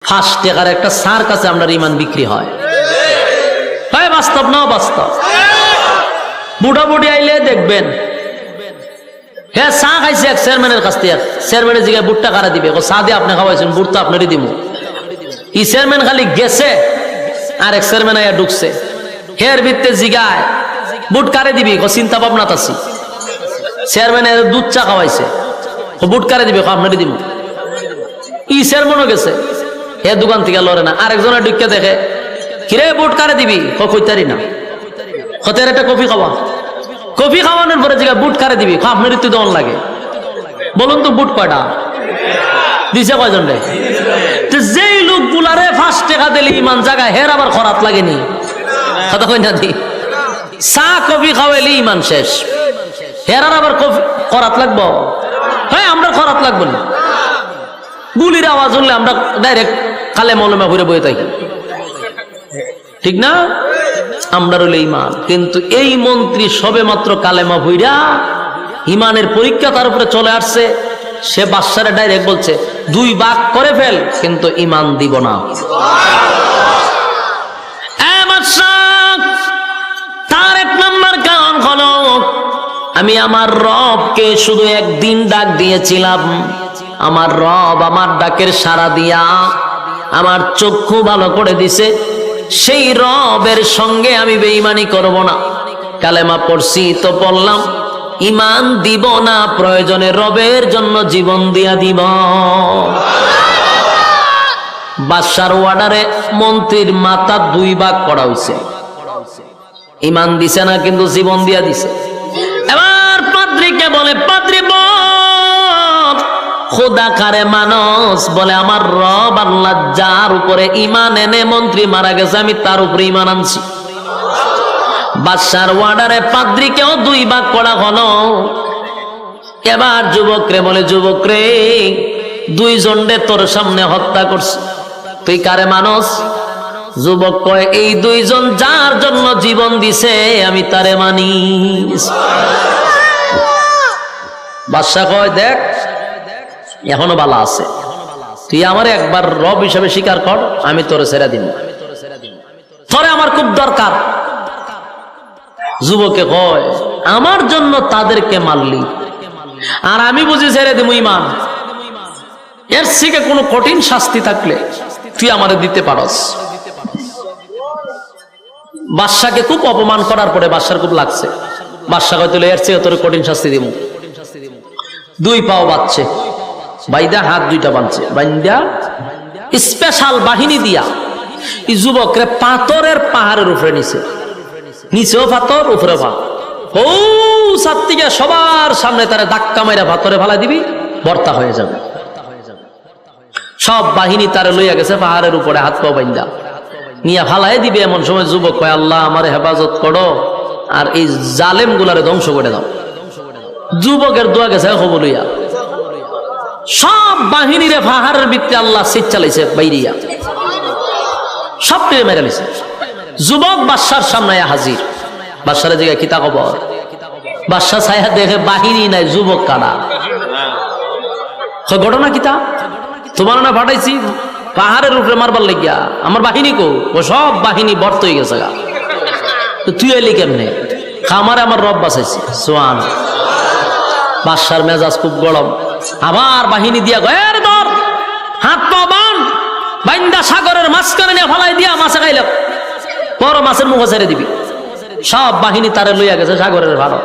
5 টাকার একটা সার কাছে আমরা ইমান বিক্রি হয়। হয় বাস্তব না বাস্তব? বুড়া বুড়ি আইলে দেখবেন হ্যাঁ চা খাইছে এক চেয়ারম্যানের কাছ থেকে, চেয়ারম্যানের জিগায় বুটটা কারা দিবে, চা দিয়ে আপনি খাওয়াইছেন, বুট তো আপনারই দিব। ই চেয়ারম্যান খালি গেছে আর এক চেয়ারম্যান আয়া ঢুকছে, হের ভিত্তে জিগায় বুট কারে দিবি, চিন্তা ভাবনা আছি। চেয়ারম্যানের দুধ চা খাওয়াইছে, বুট কারে দিবে, আপনারই দিব। ই চেয়ারম্যানও গেছে, হে দোকান থেকে লড়ে না, আরেকজনের ঢুকে দেখে কিরে বুট কারে দিবি, কইতারি না, হতের একটা কফি খাওয়া। কফি খাওয়ানোর পরে জিগা বুট কারে দিবি, আপনারই তো দন লাগে। বলুন তো বুট কয়টা দিছে, কয়জন রে? যেই লোক গুলারে 5 টাকা দিলে ইমান জায়গা, হের আবার খরাত লাগেনি, কথা কই না দি? চা কফি খাওয়াইলে ইমান শেষ, হেরার আবার কফি খরাত লাগবো? হ্যাঁ আমরা খরাত লাগবো না। গুলির আওয়াজ হলে আমরা ডাইরেক্ট কালে মলমে ঘুরে বয়ে থাকি, ঠিক না? আমরা রইলে ইমান। কিন্তু এই মন্ত্রী সবে মাত্র কালেমা ভুইরা ইমানের পরীক্ষা তার উপরে চলে আসছে, সে বাদশারে ডাইরেক্ট বলছে 2 ভাগ করে ফেল, কিন্তু ইমান দিব না। তার 1 নম্বর কারণ হলো আমি আমার রবকে শুধু একদিন ডাক দিয়েছিলাম, আমার রব আমার ডাকের সাড়া দিয়া আমার চক্ষু ভালো করে দিছে, সেই রবের সঙ্গে আমি বেঈমানি করব না। কালেমা পড়ছি তো পড়লাম, ইমান দিব না, প্রয়োজনে রবের জন্য জীবন দিয়া দিব। বাদশার অর্ডারে মন্ত্রীর মাথা 2 ভাগ করা হইছে, ইমান দিছে না কিন্তু জীবন দিয়া দিছে। এবার পাদ্রীকে বলে, পাদ্রী বল খোদা কারে মানুষ? বলে আমার রব আল্লাহ যার উপরে ইমান এনে মন্ত্রী মারা গেছে, আমি তার উপরে ইমান আনছি। বাদশার অর্ডারে পাদ্রীকেও 2 ভাগ করা হলো। এবার যুবকরে বলে, যুবক রে 2 জনরে তোর সামনে হত্যা করছে, তুই কারে মানুষ? যুবক কয় এই 2 জন যার জন্য জীবন দিছে আমি তারে মানি। বাদশা কয় দেখ এখনো বালা আছে, তুই আমার একবার রব হিসেবে স্বীকার কর, আমি তোরে ছেড়ে দিন, তোরে আমার খুব দরকার। যুবকে কয় আমার জন্য তাদেরকে মারলি আর আমি বুঝি ছেড়ে দিব ইমান, এর থেকে কোনো কঠিন শাস্তি থাকলে তুই আমারে দিতে পারস। বাদশাকে খুব অপমান করার পরে বাদশার খুব লাগছে, বাদশা কয় তুলে এর চেয়ে তোর কঠিন শাস্তি দিব। 2 পাও বাঁধছে, বাইদা হাত 2টা বাঁধছে, বাইন্দা স্পেশাল বাহিনী দিয়া এই যুবকরে পাথরের পাহাড়ের উপরে নিছে, নিচেও পাথর উপরে পাথর, ও সাত্তিকে সবার সামনে তারা ধাক্কা মাইরা পাথরে ফালা দিবি, বর্তা হয়ে যাবে। সব বাহিনী তারে লইয়া গেছে পাহাড়ের উপরে, হাত পা বাইন্দা নিয়া ফালাই দিবে। এমন সময় যুবক কয় আল্লাহ আমার হেফাজত করো আর এই জালেম গুলারে ধ্বংস করে দাও। যুবকের দোয়া গেছে খবর লইয়া, সব বাহিনীরে পাহাড়ের ভিতরে আল্লাহ সিট চালাইছে, বাইরিয়া সব মেরে লিছে। যুবক বাদশার সামনে হাজির, বাদশারে জায়গায় কিতা খবর? বাদশা ছায়া দেখে বাহিনী নাই, যুবক কারা। ঘটনা কিতা? তোমার না পাঠাইছি পাহাড়ের উপরে মারবার লাগিয়া, আমার বাহিনী কো? ও সব বাহিনী বর্ত হয়ে গেছে গা, তুই এলি কেমনে? খামারে আমার রব বাঁচাইছি। সোয়ান বাদশার মেজাজ খুব গরম, আবার বাহিনী দিয়া গয়ের ধর, হাত পা বান, বাইন্দা সাগরের মাঝখানে নিয়ে ফালাই দিয়া মাছে খাইল, বড় মাছের মুখে ছেড়ে দিবি। সব বাহিনী তারে লইয়া গেছে সাগরের ভাড়া,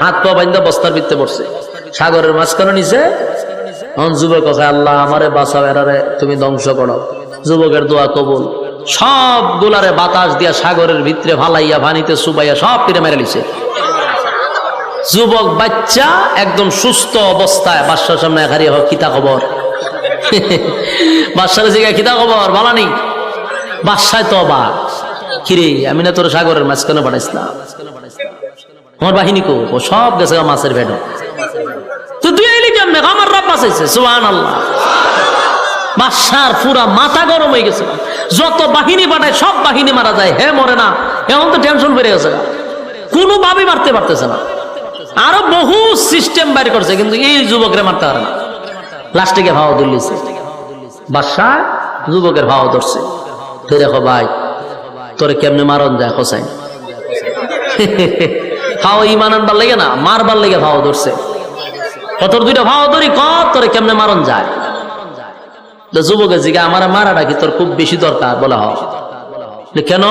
হাত পা বাইন্দা বস্তার ভিতরে পড়ছে, সাগরের মাঝখানে নিছে। যুবক কথা আল্লাহ আমারে বাঁচাও, এরারে তুমি ধ্বংস করো। যুবকের দোয়া কবুল, সব গুলারে বাতাস দিয়া সাগরের ভিতরে ফালাইয়া পানিতে চুবাইয়া সব পিঠে মেরে লিছে। যুবক বাচ্চা একদম সুস্থ অবস্থায় বাদশার সামনে হারিয়ে হোক কিতা খবর? বাদশার জায়গায় কিতা খবর বলানি? বাদশায় তো অবাক, কিরে আমি না তোর সাগরের মাঝখানে পাঠাইছিলাম, আমার বাহিনী কো? ও সব গেছে মাছের ভেড়, তো তুই এলি কেমনে? আমার রব বাঁচাইছে। সুবহানাল্লাহ। বাদশার পুরা মাথা গরম হয়ে গেছে, যত বাহিনী পাঠায় সব বাহিনী মারা যায়, হে মরে না। এখন তো টেনশন বেড়ে গেছে, কোনো ভাবে মারতে পারতেছে না, আরো বহু সিস্টেম বাইর করছে, কিন্তু এই যুবকরে মারতে পারে না। লাস্টে গিয়ে ভাও দিল্লিছে, বাদশা যুবকের ভাও ধরছে, দেখো ভাই তোরে কেমনে মারন যায় হোসাইন। ভাও ইমান আনবার লেগে না, মারবার লেগে ভাও ধরছে। তোর দুইটা ভাও ধরি তোরে কেমনে মারন যায়। যুবকের জিগা আমার মারাটা কি তোর খুব বেশি দরকার? বলা হয় কেন?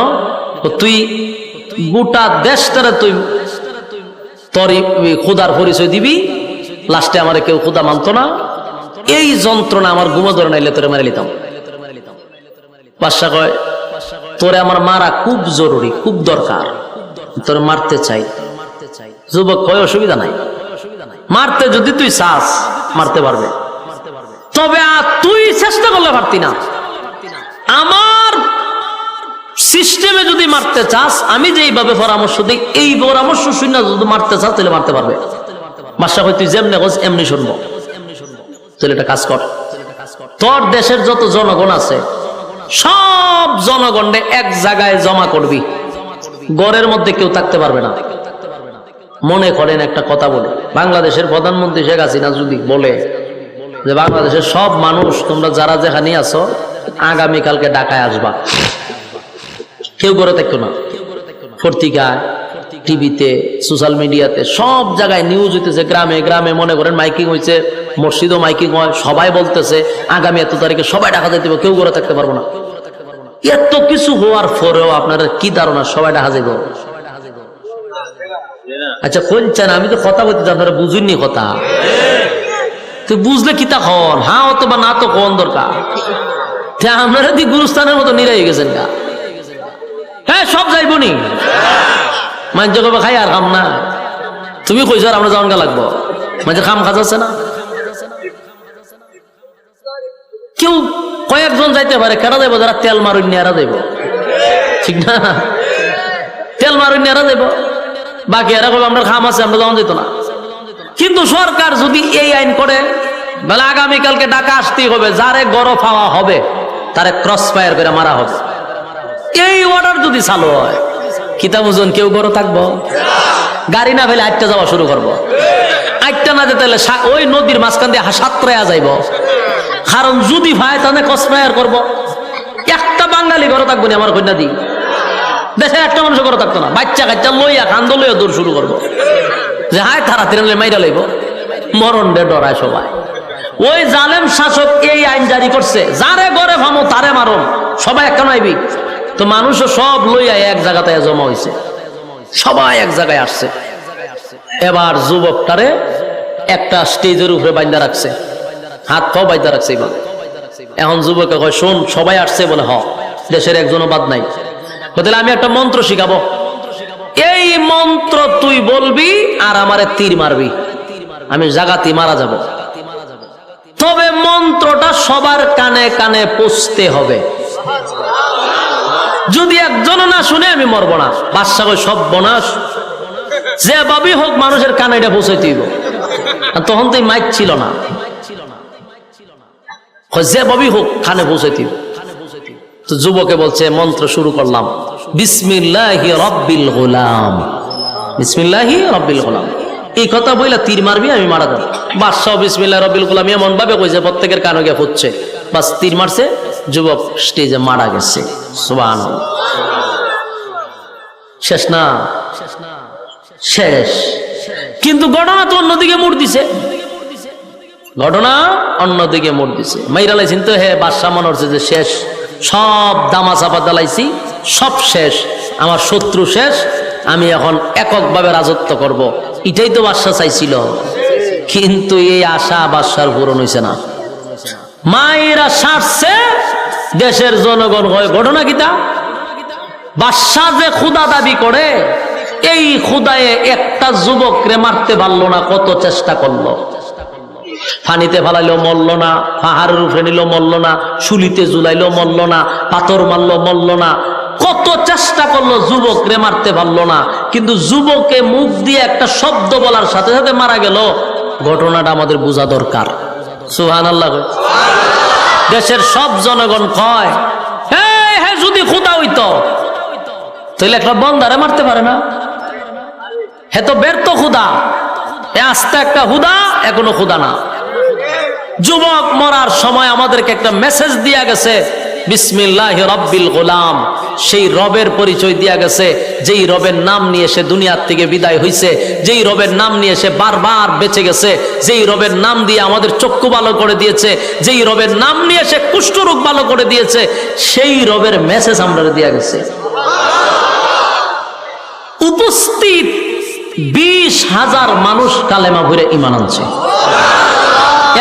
তুই গোটা দেশটারে তুই তোর খুদার পরিচয় দিবি, লাস্টে আমার কেউ খুদা মানতো না, এই যন্ত্রণা আমার ঘুমো ধরে নাইলে তোরে মারি লিতাম। বাদশা কয় তোরে আমার মারা খুব জরুরি, খুব দরকার, তোরে মারতে চাই। যুবক কয় অসুবিধা নাই, মারতে যদি তুই চাস মারতে পারবে, তবে তুই চেষ্টা করলে পারতি না। আমার সিস্টেমে যদি মারতে চাস, আমি যেইভাবে পরামর্শ দিই এই পরামর্শ শুনে যদি মারতে চাস তাহলে মারতে পারবে। বাদশা কয় তুই যেমনি হোস এমনি শুনবো, তাহলে একটা কাজ কর, তোর দেশের যত জনগণ আছে সব জনগণে এক জায়গায় জমা করবি, গড়ের মধ্যে কেউ থাকতে পারবে না। মনে করেন একটা কথা বলে, বাংলাদেশের প্রধানমন্ত্রী শেখ হাসিনা যদি বলে যে বাংলাদেশের সব মানুষ তোমরা যারা যেখানে আছো আগামীকালকে ঢাকায় আসবা, কেউ করে থাকতো না। পত্রিকায়, টিভিতে, সোশ্যাল মিডিয়াতে সব জায়গায় নিউজ হইতেছে, গ্রামে গ্রামে মনে করেন মাইকিং হয়েছে, মসজিদও মাইকিং হয়, সবাই বলতেছে আগামী এত তারিখে সবাই ঢাকা যাইতে হবে, কেউ করে থাকতে পারবো না। এত কিছু হওয়ার পরেও আপনারা কি ধারণা সবাই ঢাকা যাইব? আচ্ছা কোন চান, আমি তো কথা বলতে আপনারা বুঝুননি কথা, তুই বুঝলে কি তা খন, হ্যাঁ অথবা না তো কোন দরকার। আপনারা দি গুরুস্থানের মতো নিরাই গেছেন গা, হ্যাঁ সব যাইব নি মাঝে করবে খাই আর খাম না। তুমি কইছ আর আমরা যাওয়ান গা লাগবো, মাঝে খাম খাজ আছে না। কেউ কয়েকজন যাইতে পারে, কেনা যাইব যারা তেল মারুন এরা যাইব, ঠিক না? তেল মারুন এরা যাইব, বাকি এরা করবে আমরা খাম আছে আমরা যাওয়ান যেত না। কিন্তু সরকার যদি এই আইন করে বলে আগামীকালকে ঢাকা আসতেই হবে, যারে গড় পাওয়া হবে তারে ক্রস ফায়ার করে মারা হবে, এই অর্ডার যদি চালু হয় কিতাব ওজন কেউ গড় থাকবো? গাড়ি না ফেলে আটটা যাওয়া শুরু করবো, আটটা না যেতে ওই নদীর মাঝখান দিয়ে সাঁতরাইয়া যাইব, কারণ যদি ভাই তাহলে ক্রস ফায়ার করবো। একটা বাঙালি গড় থাকবো না আমার কন্যা দি, দেশের একটা মানুষ গড় থাকতো না, বাচ্চা কাচ্চা লইয়া কান্দ লইয়া দৌড় শুরু করবো, যে হায় তাড়াতাড়ি মাইরা লইব, মরণ ডে ডরায় সবাই। ওই জালেম শাসক এই আইন জারি করছে, যারে গড়ে ভামো তারে মারণ, সবাই একটা নাইবি। তো মানুষও সব লইয়া এক জায়গাতে জমা হয়েছে, সবাই এক জায়গায় আসছে। এবার যুবকটারে একটা স্টেজের উপরে বাইন্দা রাখছে, হাত পাও বাইন্দা রাখছে। এখন যুবকে কয় শোন সবাই আসছে বলে, হ দেশের একজনও বাদ নাই, তাহলে আমি একটা মন্ত্র শিখাবো, এই মন্ত্র তুই বলবি আর আমারে তীর মারবি, আমি জাগাতি মারা যাব, তবে মন্ত্রটা সবার কানে কানে পৌঁছতে হবে, যদি একজন না শুনে আমি মরবো না। বাদশা কই সব বনাস, যে ভাবি হোক মানুষের কানে এটা পৌঁছাইতে হইব। তখন তো মাইক ছিল না, যে ভাবি হোক কানে পৌঁছাইতে হইব। তো যুবকে বলছে মন্ত্র শুরু করলাম, বিসমিল্লাহি রাব্বিল গোলাম, বিসমিল্লাহি রাব্বিল গোলাম, এই কথা বইলা তীর মারবি আমি মারা যাব। বাদশাহ বিসমিল্লাহ রাব্বিল গোলাম এমন ভাবে কইছে প্রত্যেকের কানে গিয়ে ফুটছে, বাস তীর মারছে, যুবক স্টেজে মারা গেছে। সুবহানাল্লাহ। শেষ না? শেষ। কিন্তু ঘটনা তো অন্যদিকে মোড় দিছে, ঘটনা অন্যদিকে মোড় দিছে। মাইরা লাইছেন তো, হে বাদশাহ মনে হচ্ছে যে শেষ, সব দামা চাপা দালাইছি, সব শেষ, আমার শত্রু শেষ, আমি এখন এককভাবে রাজত্ব করব, এটাই তো বাদশা চাইছিল। কিন্তু এই আশা বাদশার পূরণ হয়েছে না। মায়েরা সারছে, দেশের জনগণ হয় ঘটনা কিতা, বাদশা যে খুদা দাবি করে, এই খুদায়ে একটা যুবকরে মারতে পারলো না, কত চেষ্টা করলো, পানিতে ফালাইলো মরল না, পাহাড়ের উপরে নিল মরল না, শুলিতে ঝুলাইলো মরল না, পাথর মারলো মরল না, কত চেষ্টা করলো যুবক রে মারতে পারলো না। কিন্তু যুবকে মুখ দিয়ে একটা শব্দ বলার সাথে সাথে মারা গেল। ঘটনাটা আমাদের বোঝা দরকার। সুবহানাল্লাহ। দেশের সব জনগণ কয়, হে যদি খোদা হইতো তাহলে একটা বন্দারে মারতে পারে না, হে তো ব্যর্থ খুদা, এ আস্তে একটা হুদা, এখনো খুদা না। যুবক মরার সময় আমাদেরকে একটা মেসেজ দিয়া গেছে, বিসমিল্লাহি রাব্বিল গোলাম, সেই রবের পরিচয় দিয়া গেছে যেই রবের নাম নিয়ে সে দুনিয়ার থেকে বিদায় হইছে, যেই রবের নাম নিয়ে সে বারবার বেঁচে গেছে, যেই রবের নাম দিয়ে আমাদের চক্ষু ভালো করে দিয়েছে, যেই রবের নাম নিয়ে সে কুষ্ঠরোগ ভালো করে দিয়েছে, সেই রবের মেসেজ আমরা দিয়া গেছে। উপস্থিত 20,000 মানুষ কালেমা ভরে ঈমান আনছে।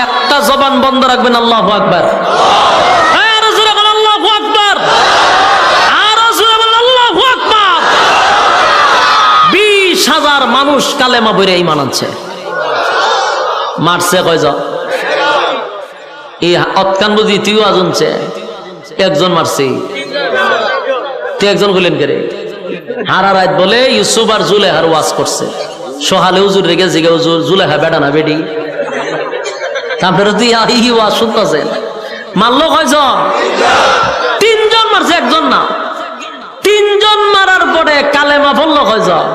একটা জবান বন্ধ রাখবেন, আল্লাহু আকবার। আরো জোরে বলেন আল্লাহু আকবার, আরো জোরে বলেন আল্লাহু আকবার। 20,000 মানুষ কালেমা ভরে ঈমান আনছে। মারছে কয়জন? এই অতকান বুঝি তুইও আজনছে একজন মারছে, তুই একজন হলেন কে রে? হারা রাত বলে ইউসুফ আর জুলেহার ওয়াজ করছে, সহালে হুজুর রেগে জিগে হুজুর জুলেহা বেটা না বেডি, তারপরে তুই এই ওয়াজ শুনতেছেন। মারলো কয়জন? 3 জন মারছে, একজন না। 3 জন মারার পরে কালেমা পড়লো কয়জন?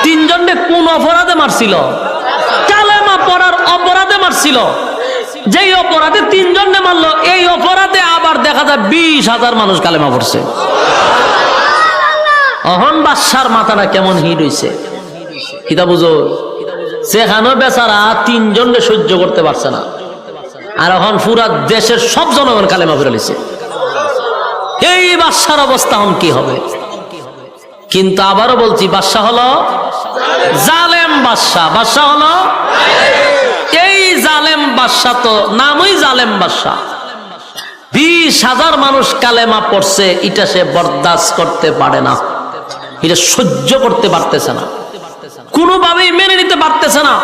3 জনকে কোন অপরাধে মারছিল? কালেমা পড়ার অপরাধে মারছিল। যেই অপরাধে 3 জনকে মারলো, এই অপরাধে আবার দেখা যায় 20,000 মানুষ কালেমা পড়ছে। অহন বাদশার মাথাটা কেমন হিট হইছে কিতা বুঝো? সেখানে বেচারা 3 জনকে সহ্য করতে পারছে না, আর এখন পুরা দেশের সব জনগণ কালেমা পড়ে লিছে। এই বাদশার অবস্থা এখন কি হবে? কিন্তু আবারও বলছি, বাদশা হলো জালেম বাদশা। বাদশা হলো এই জালেম বাদশা, তো নামই জালেম বাদশা। 20,000 মানুষ কালেমা পড়ছে, এটা সে বরদাস্ত করতে পারে না, এটা সহ্য করতে পারতেছে না, কোনোভাবেই মেনে নিতে পারতেছে না।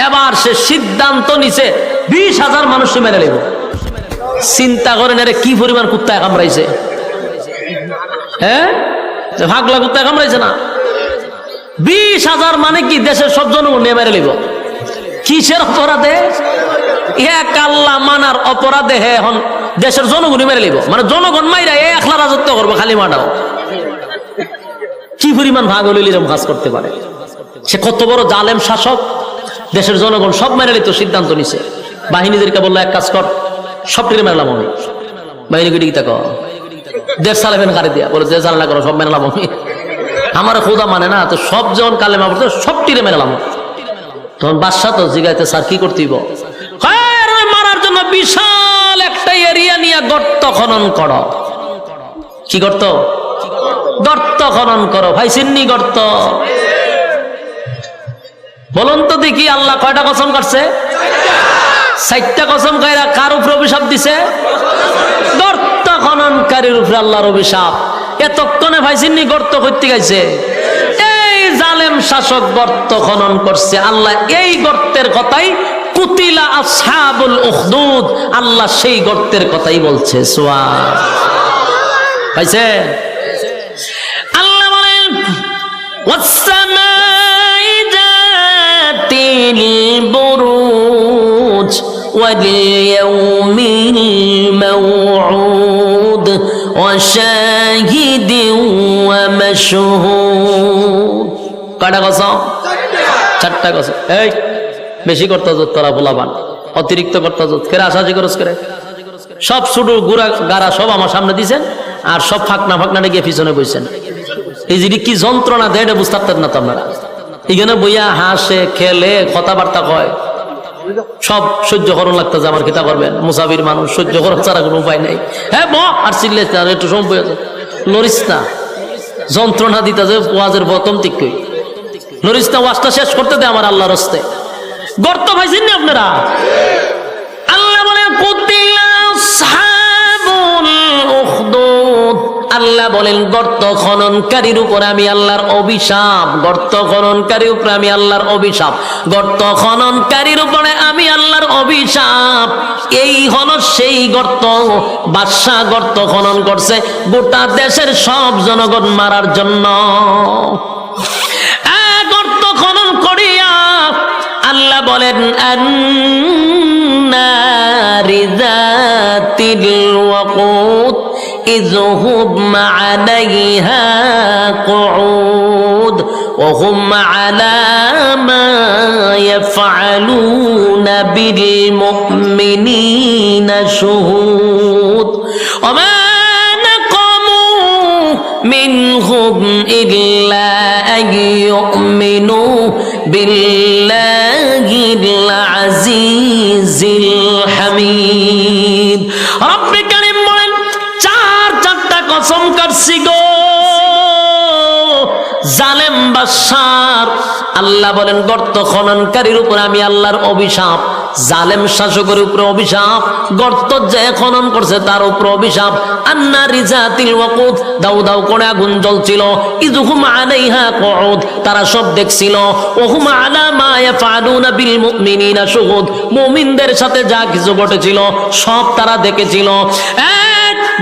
এবার সে সিদ্ধান্ত নিছে 20,000 মানুষ মেনে নেব। চিন্তা করেন এর কি পরিমাণ কুত্তায় কামড়াইছে, হ্যাঁ? ভাগলা কুত্তায় কামড়াইছে না? 20,000 মানে কি দেশের সব জনগণ নিয়ে মেরে নিব। কিসের অপরাধে? এক আল্লাহ মানার অপরাধে হে এখন দেশের জনগণই মেরে নিব, মানে জনগণ মাইরা একলা রাজত্ব করবো খালি মাটাও। কি পরিমাণ ভাগ হলে এরকম কাজ করতে পারে? সে কত বড় জালেম শাসক, দেশের জনগণ সব মেনে নিত, সিদ্ধান্ত নিছে। বাহিনীদেরকে বললো এক কাজ কর, সব টিরে মেরলাম আমি। বাহিনী কি তা কর, দেশ চালাবেন গাড়ি দিয়া, বলে যে চালনা করো সব মেরলাম আমি। আমার খোদা মানে না, তো সব যখন কালেমা পড়তো সব টিরে মেরলাম। তখন বাদশা তো জিগাইতে, স্যার কি করতেইব? মারার জন্য বিশাল একটা এরিয়া নিয়ে গর্ত খনন করো। কি গর্ত? গর্ত খনন করো। ভাই সিন্নি গর্ত বলুন তো দেখি, আল্লাহ কয়টা কসম করছে? 4টা কসম কইরা কার উপর অভিশাপ দিছে? গর্ত খননকারীর উপরে আল্লাহর অভিশাপ। এতক্ষণে ভাই সিন্নি গর্ত করতে গেছে, এই জালেম শাসক গর্ত খনন করছে। আল্লাহ এই গর্তের কথাই কুতিলা আসহাবুল উখদুদ, আল্লাহ সেই গর্তের কথাই বলছে। সুবহান পাইছে? আল্লাহ বলেন ওয়াসসামাই যাতিল বুরুজ ওয়াল ইয়াউমিল মাউউদ ওয়া শাহিদিন ওয়া মাশহুদ। কয়টা কসম? 4টা কসম। এই বেশি করতে যত তোরা ভোলাবান, অতিরিক্ত করতে যত ফের আশাজি খরচ করে সব ছোট গুড়া গাড়া সব আমার সামনে দিছেন, আর সব ফাঁকনা ফাঁকনা গিয়ে পিছনে বইছেন। এই যে কি যন্ত্রণা দেয় এটা বুঝতে পারতেন না তো আপনারা। এখানে বইয়া হাসে খেলে কথাবার্তা কয়, সব সহ্য করুন লাগতেছে। আমার কিতা করবেন, মুসাফির মানুষ, সহ্য করার ছাড়া কোনো উপায় নেই। হ্যাঁ ব আর চিল্লে একটু সময় লড়িস না, যন্ত্রণা দিতে যে ওয়াজের প্রথম ঠিক কই লড়িস না, ওয়াজটা শেষ করতে দে আমার আল্লাহর হস্তে। গর্ত পাইছেন না আপনারা? আল্লাহ বলেন কুতিলা আসহাবুল উখদুদ, আল্লাহ বলেন গর্ত খননকারীর উপর আমি আল্লাহর অভিশাপ। গর্ত খননকারীর উপরে আমি আল্লাহর অভিশাপ। গর্ত খননকারীর উপরে আমি আল্লাহর অভিশাপ। এই হলো সেই গর্ত। বাদশা গর্ত খনন করছে গোটা দেশের সব জনগণ মারার জন্য। গর্ত খনন করিয়া আল্লাহ বলেন আন্নারি যাতিল ওয়াকুদ ইযহুম আলাইহা কুউদ ওয়া হুম আলা মা ইয়াফআলুনা বিল মুমিনিনা শুহুদ وما نقموا منهم إلا أن يؤمنوا بالله العزيز الحميد رب كريم বলেন চারটা কসম করছি গো জালেম বাদশার আল্লাহ বলেন গর্ত খননকারীর উপর আমি আল্লাহর অভিশাপ জালেম শাসকের উপর অভিশাপ গর্ত যে খনন করছে তার উপর অভিশাপ আন্নারি জাতিল ওয়াকুদ দাউ দাউ করে আগুন জ্বলছিল ইযহুম আলাইহা কুউদ তারা সব দেখছিল ওহুম আলা মা ইয়াফআলুনা বিল মুমিনিনা শুহুদ মুমিনদের সাথে যা কিছু ঘটেছিল সব তারা দেখেছিল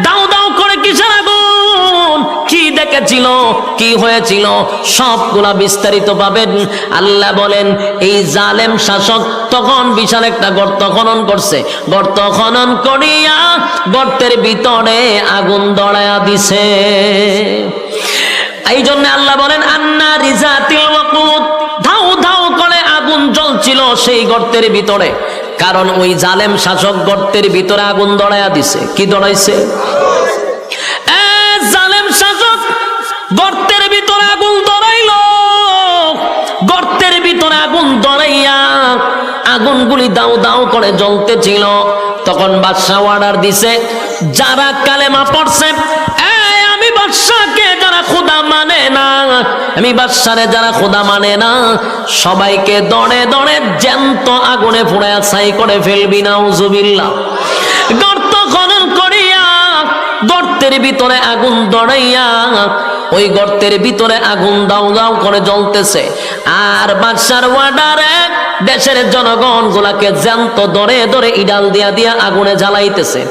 দাউ দাউ করে কিসের আগুন কি দেখেছিল কি হয়েছিল সবগুলা বিস্তারিত পাবেন আল্লাহ বলেন এই জালেম শাসক তখন বিশাল একটা গর্ত খনন করছে গর্ত খনন করিয়া গর্তের ভিতরে আগুন দড়ায়া দিছে এই জন্য আল্লাহ বলেন আন্নারি জাতিল ওয়াকুদ ধাউ ধাউ করে আগুন জ্বলছিল সেই গর্তের ভিতরে কারণ ওই জালেম শাসক গর্তের ভিতরে আগুন দড়ায়া দিছে কি দড়াইছে জালেম শাসক গর্তের ভিতরে আগুন দড়াইলো গর্তের ভিতরে আগুন দড়াইয়া আগুনগুলি দাউ দাউ করে জ্বলতেছিল তখন বাদশা অর্ডার দিছে যারা কালেমা পড়ছে আমি বাদশাকে যারা খোদা মানে না আমি বাদশারে যারা খোদা মানে না সবাইকে দড়ে দড়ে জ্যান্ত আগুনে পুড়ায়া ছাই করে ফেলবি নাউজুবিল্লাহ গর্ত খনন করিয়া গর্তের ভিতরে আগুন দড়াইয়া ওই গর্তের ভিতরে আগুন দাউ দাউ করে জ্বলতেছে আর বাদশার অর্ডারে দেশের জনগণ গুলাকে জ্যান্ত ধরে ধরে ইডাল দিয়া দিয়া আগুনে জ্বালাইতেছে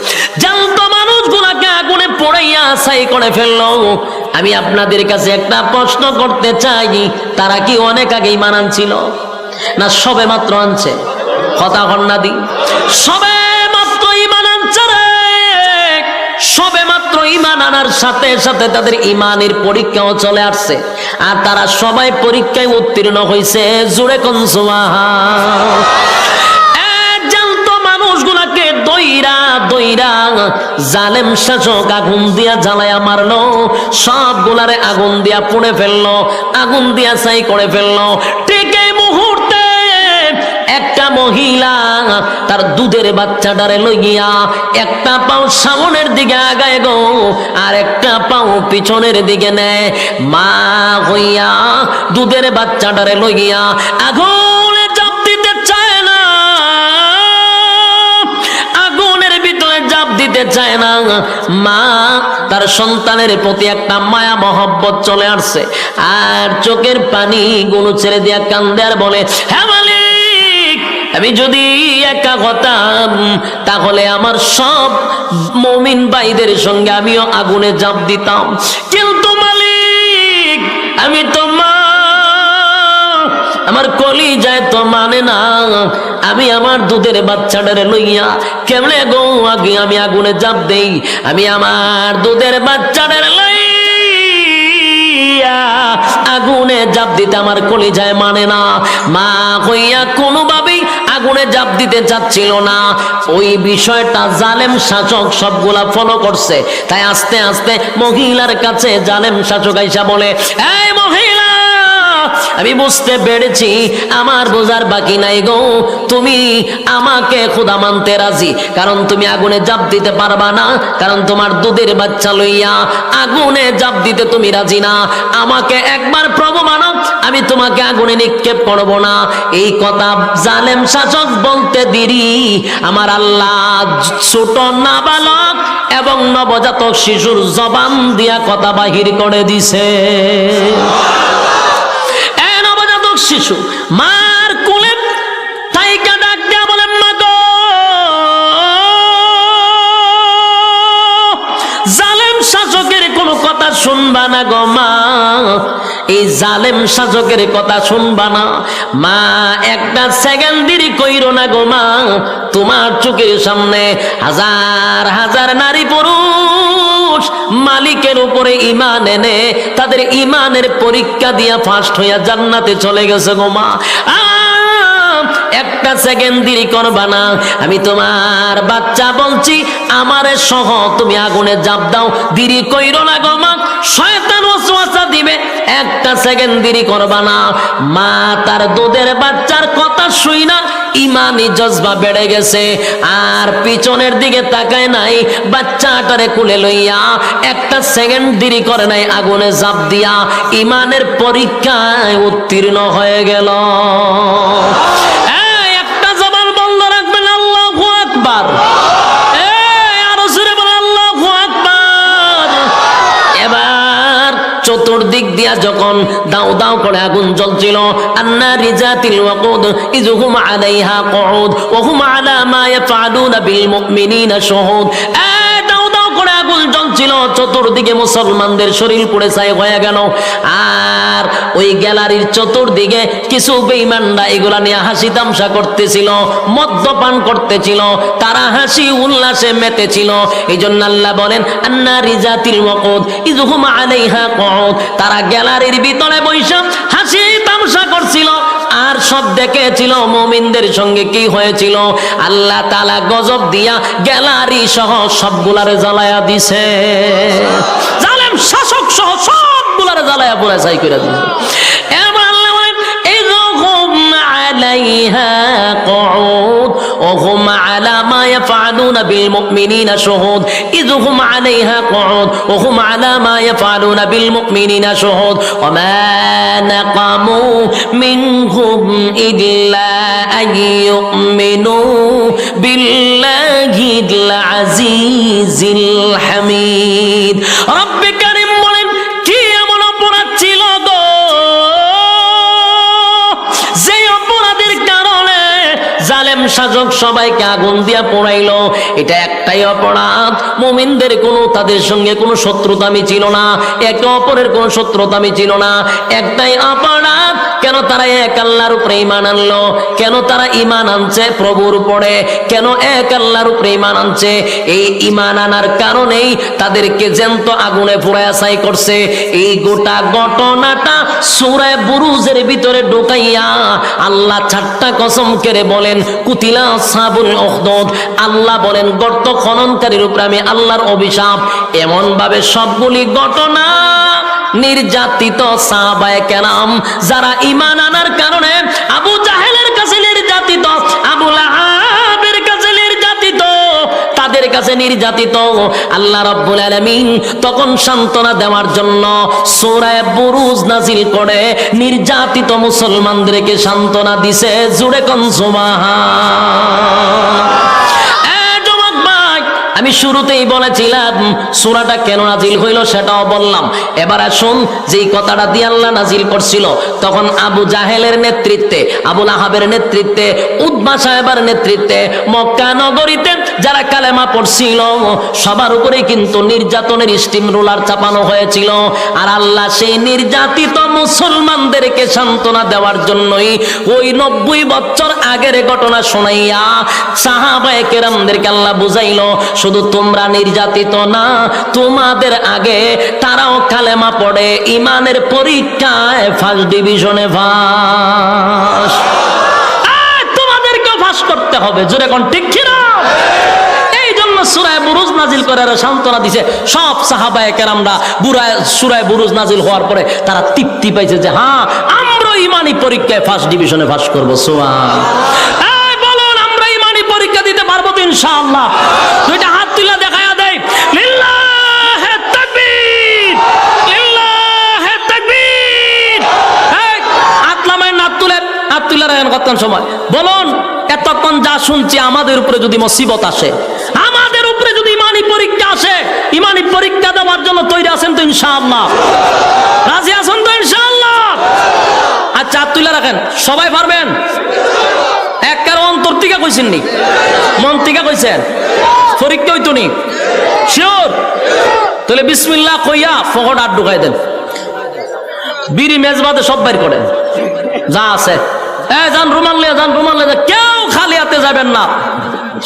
জ্যান্ত মানুষ গুলাকে আগুনে পোড়াইয়া ছাই করে ফেললো আমি আপনাদের কাছে একটা প্রশ্ন করতে চাই তারা কি অনেক আগে ঈমান আনছিল না সবে মাত্র আনছে কথা কন্যা দি সবে মাত্র ঈমান আনছে রে সবে মাত্র ঈমান আনার সাথে সাথে তাদের ঈমানের পরীক্ষাও চলে আসছে আর তারা সবাই পরীক্ষায় উত্তীর্ণ হয়েছে জোরে কোন সুবহান জানত মানুষগুলাকে দইরা দইরা জালেম শাসক আগুন দিয়া জ্বালায়া মারলো সবগুলারে আগুন দিয়া পুড়ে ফেললো আগুন দিয়া ছাই করে ফেললো ঠিক এই মুহূর্তে একটা মহিলা তার দুধের বাচ্চাটারে লইয়া একটা পাও সামনের দিকে আগায় গো আর একটা পাও পিছনের দিকে নেয় মা হইয়া দুধের বাচ্চাটারে লইয়া আগুনে জাপ দিতে চায় না আগুনের ভিতরে জাপ দিতে চায় না মা তার সন্তানের প্রতি একটা মায়া মহব্বত চলে আসছে আর চোখের পানি গুলো ছেড়ে দিয়া কান্দে আর বলে হ্যাঁ আমি যদি একা হতাম তাহলে আমার সব মুমিন ভাইদের সঙ্গে আমিও আগুনে ঝাঁপ দিতাম কিন্তু মালিক আমি তো মা আমার কলিজায় তো মানে না আমি আমার দুধের বাচ্চাটারে লইয়া কেমনে গো আগে আমি আগুনে ঝাঁপ দেই আমি আমার দুধের বাচ্চাটারে লইয়া আগুনে ঝাঁপ দিতে আমার কলিজায় মানে না মা হইয়া কোনোভাবেই আগুনে ঝাঁপ দিতে চাচ্ছিল না ওই বিষয়টা জালেম শাসক সবগুলা ফলো করছে তাই আস্তে আস্তে মহিলার কাছে জালেম শাসক আইসা বলে এই মহিলা আমি বুঝতে পেরেছি আমার বোঝার বাকি নাই গো তুমি আমাকে খোদা মানতে রাজি কারণ তুমি আগুনে ঝাঁপ দিতে পারবা না কারণ তোমার দুধের বাচ্চা লইয়া আগুনে ঝাঁপ দিতে তুমি রাজি না আমাকে একবার প্রভু মানো আমি তোমাকে আগুনে নিক্ষেপ করব না এই কথা জালেম শাসক বলতে দেরি আমার আল্লাহ ছোট নাবালক এবং নবজাতক শিশুর জবান দিয়া কথা বাহির করে দিছে শিশু মার কোলে তাইকা ডাক দিয়া বলে মা গো জালেম শাসকের কোনো কথা শুনবা না গো মা এই জালেম শাসকের কথা শুনবা না মা একটা সেকেন্ড দেরি কইরো না গো মা তোমার চোখের সামনে হাজার হাজার নারী পুরুষ মালিকের উপরে ঈমান এনে তাদের ঈমানের পরীক্ষা দিয়া ফার্স্ট হইয়া জান্নাতে চলে গেছে গো মা একটা সেকেন্ড দেরি করবা না, আমি তোমার বাচ্চা বলছি, আমারে সহ তুমি আগুনে জাপ দাও, দেরি কইরো না গো মা, শয়তান ওয়াসওয়াসা দিবে, একটা সেকেন্ড দেরি করবা না। মা তার দুধের বাচ্চার কথা শুই না ইমানি জজবা বেড়ে গেছে, আর পিছনের দিকে তাকায় নাই, বাচ্চাটারে কুলে লইয়া একটা সেকেন্ড দেরি করে নাই, আগুনে জাপ দিয়া ইমানের পরীক্ষায় উত্তীর্ণ হয়ে গেল। একটা জবান বন্ধ রাখবেন, আল্লাহু আকবার। আরো জোরে বলেন আল্লাহু আকবার। এবার চতুর্দিক দিয়া যখন দাও দাও করে আগুন জ্বলছিল, আন্নারি যাতিল ওয়াকুদ ইযহুম আলাইহা কুউদ ওয়া হুম আলা মা ইয়াফআলুনা বিল মুমিনিনা শুহুদ। দাও দাও করে আগুন জ্বলছিল, চতুর্দিকে মুসলমানদের শরীর পুড়ে ছাই হয়ে গেল, আর ওই গ্যালারির চতুর্দিকে কিছু বেঈমানরা এগুলা নিয়ে হাসি তামসা করতেছিল, মদ্যপান করতেছিল, তারা হাসি উল্লাসে মেতেছিল। এই জন্য আল্লাহ বলেন আন্নারি যাতিল ওয়াকুদ ইযহুম আলাইহা কুউদ, তারা গ্যালারির ভিতরে বসে হাসি তামসা করছিল, আর সব দেখেছিল মুমিনদের সঙ্গে কি হয়েছিল। আল্লাহ তাআলা গজব দিয়া গ্যালারি সহ সবগুলারে জ্বালায়া দিছে, জালেম শাসক সহ সবগুলারে জ্বালায়া পুরা ছাই করে দিছে। এবার আল্লাহ বলেন ইযহুম আলাইহা কুউদ ওয়া হুম আলা মা ইয়াফআলুনা বিল মুমিনিনা শুহুদ ইযহুম আলাইহা কুউদ ওয়া হুম আলা মা ইয়াফআলুনা বিল মুমিনিনা শুহুদ ওয়া মা নাকামু মিনহুম ইল্লা আইয়ুমিনু বিল্লাহিল আজিজিল হামিদ। রব্বে কারীম বলেন কি এমন অপরাধ ছিল গো, যে অপরাধের কারণে জালেম শাসক সবাইকে আগুন দিয়া পোড়াইলো। এটা একটাই অপরাধ, মুমিনদের কোনো তাদের সঙ্গে কোনো শত্রুতামি ছিল না, একে অপরের কোনো শত্রুতামি ছিল না। একটাই অপরাধ, কেন তারা এক আল্লাহর উপরে ঈমান আনলো, কেন তারা ঈমান আনছে প্রভুর উপরে, কেন এক আল্লাহর উপরে ঈমান আনছে, এই ঈমান আনার কারণেই তাদেরকে জ্যান্ত আগুনে পোড়ায়া ছাই করছে। এই গোটা ঘটনাটা সূরা বুরুজের ভিতরে ঢুকাইয়া আল্লাহ 4টা কসম করে বলেন কুতিলা আসহাবুল উখদুদ। আল্লাহ বলেন গর্ত খননকারীর উপরে আমি আল্লাহর অভিশাপ। এমন ভাবে সবগুলি ঘটনা নির্যাতিত সাহাবায়ে কেরাম, যারা ঈমান আনার কারণে আবু জাহেলের কাছে নির্যাতিত, আবু লাহাবের কাছে নির্যাতিত, তাদের কাছে নির্যাতিত, আল্লাহ রাব্বুল আলামিন তখন সান্ত্বনা দেওয়ার জন্য সূরা বুরুজ নাজিল করে নির্যাতিত মুসলমানদেরকে সান্ত্বনা দিছে। জোরে কোন সুবহান। আমি শুরুতেই বলেছিলাম সূরাটা কেন নাজিল হইল সেটাও বললাম। এবার আসুন, যেই কথাটা দিয়ে আল্লাহ নাজিল করছিল তখন আবু জাহেলের নেতৃত্বে, আবু লাহাবের নেতৃত্বে, উতবা সাহেবের নেতৃত্বে মক্কা নগরীতে যারা কালেমা পড়ছিল সবার উপরে কিন্তু নির্যাতনের স্টিম রোলার চাপানো হয়েছিল। আর আল্লাহ সেই নির্যাতিত মুসলমানদেরকে সান্ত্বনা দেওয়ার জন্যই ওই 90 বছর আগের ঘটনা শোনাইয়া সাহাবায়ে কেরামদেরকে আল্লাহ বুঝাইল, শুধু তোমরা নির্যাতিত না, তোমাদের আগে তারাও কালেমা পড়ে ঈমানের পরীক্ষায় ফার্স্ট ডিভিশনে পাস, তোমাদেরকে পাস করতে হবে। জোরে কোন ঠিক কি না? এই জন্য সূরা বুরুজ নাজিল করে সান্ত্বনা দিছে সব সাহাবায়ে কেরামরা। সূরা বুরুজ নাজিল হওয়ার পরে তারা তৃপ্তি পাইছে যে হ্যাঁ আমরা ঈমানি পরীক্ষায় ফার্স্ট ডিভিশনে পাস করব। সুবহান। বলুন আমরা ঈমানি পরীক্ষা দিতে পারবো তো ইনশাআল্লাহ? দুইটা হাত তুলে দেখায়া দেই, লিল্লাহে তাকবীর, লিল্লাহে তাকবীর। আতলামায় হাত তুলে রাখেন কতক্ষণ সময়। বলুন এতক্ষণ যা শুনছি আমাদের উপরে যদি মুসিবত আসে, আমাদের উপরে যদি ঈমানি পরীক্ষা আসে, ঈমানি পরীক্ষা দেওয়ার জন্য তৈরি আছেন তো ইনশাআল্লাহ? রাজি আছেন তো ইনশাআল্লাহ? আচ্ছা হাত তুলে রাখেন, সবাই পারবেন? একের অন্তর থেকে কইছেন নি? মন থেকে কইছেন? পরীক্ষা হইতো নি? শিওর? তাহলে বিসমিল্লাহ কইয়া ফকট আট ঢুকাই দেন, বিড়ি মেজবাদে সব বাইর করেন যা আছে। যান রুমাল লিয়ে যান, রুমাল লিয়ে, কেউ খালি হাতে যাবেন না।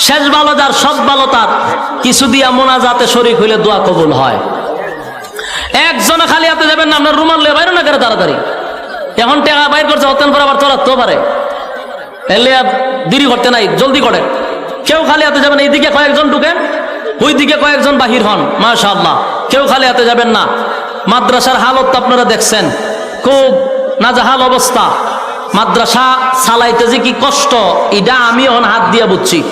শেষ ভালো যার সব ভালো তার, কিছু দিয়া মোনাজাতে শরীক হইলে দোয়া কবুল হয়। একজনে খালি হাতে যাবেন না, আপনার রুমাল লিয়ে বাইরে না করে তাড়াতাড়ি। এখন টাকা বাইর করছে হতেন করে আবার চলাতেও পারে। এলে দেরি করতে নাই, জলদি করেন। কেউ খালি হাতে যাবেন, এইদিকে কয়েকজন ঢুকেন, ওই দিকে কয়েকজন বাহির হন, মাশাআল্লাহ। কেউ খালি হাতে যাবেন না। মাদ্রাসার হালত আপনারা দেখছেন, খুব নাজাহাল অবস্থা। মাদ্রাসা চালাইতে যে কি কষ্ট, এটা আমি এখন হাত দিয়ে বুঝছি।